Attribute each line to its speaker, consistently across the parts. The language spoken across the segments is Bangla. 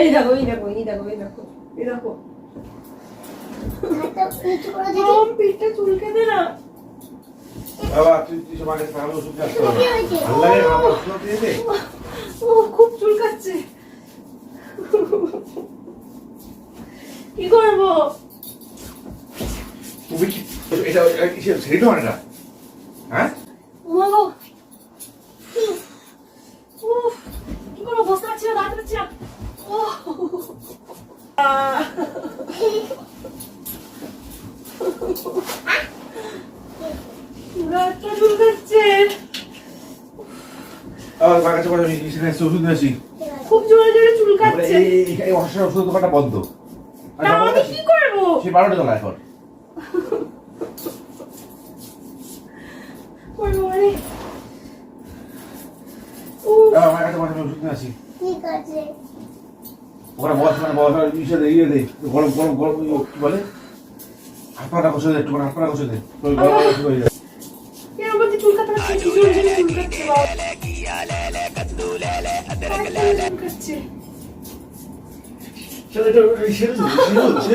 Speaker 1: এই দেখো এই দেখো এই দেখো এই দেখো এই দেখো পিঠটা চুলকে দে না
Speaker 2: বাবা তুই সবাইকে ভালো ওষুধ খাস তো আল্লাহ রে ভালো ওষুধ দিয়ে দে
Speaker 1: ও খুব চুলকাচ্ছে কি করবো
Speaker 2: তুমি কি এটা কিসের সেটা মানে না হ্যাঁ
Speaker 1: ওগো উফ কি করবো বসতে পারছি না দাঁড়াতে পারছি না ও রাতটা চুলকাচ্ছে
Speaker 2: আমার কাছে বলে এখানে ওষুধ নিয়েছি
Speaker 1: খুব জোরে জোরে চুলকাচ্ছে
Speaker 2: এই অসুস্থ ওষুধ দোকানটা বন্ধ
Speaker 1: তা আমি কি করবো
Speaker 2: সে 12টা চলা এখন আমার কাছে বলে ওষুধ নিয়েছি
Speaker 3: ঠিক আছে
Speaker 2: ওখানে বস মানে বস ইসে দে ইয়ে দে গরম গরম গরম কি বলে হাতটা কষে দে একটু হাতটা কষে দে তুই গরম কষে হয়ে যায়
Speaker 1: এর মধ্যে চুলকাতে পারছে কি জোরে জোরে চুলকাচ্ছে চুলকাচ্ছে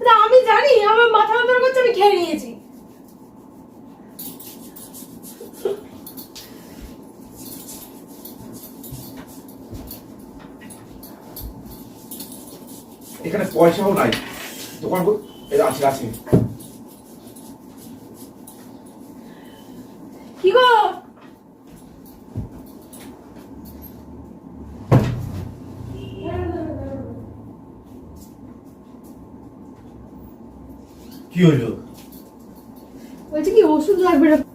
Speaker 1: না আমি জানি আমার মাথা ব্যথা করছে আমি খেয়ে নিয়েছি
Speaker 2: এখানে পয়সাও নাই দোকান আছে আছে
Speaker 1: কি গো
Speaker 2: কি হলো
Speaker 1: বলছি কি ওষুধ লাগবে না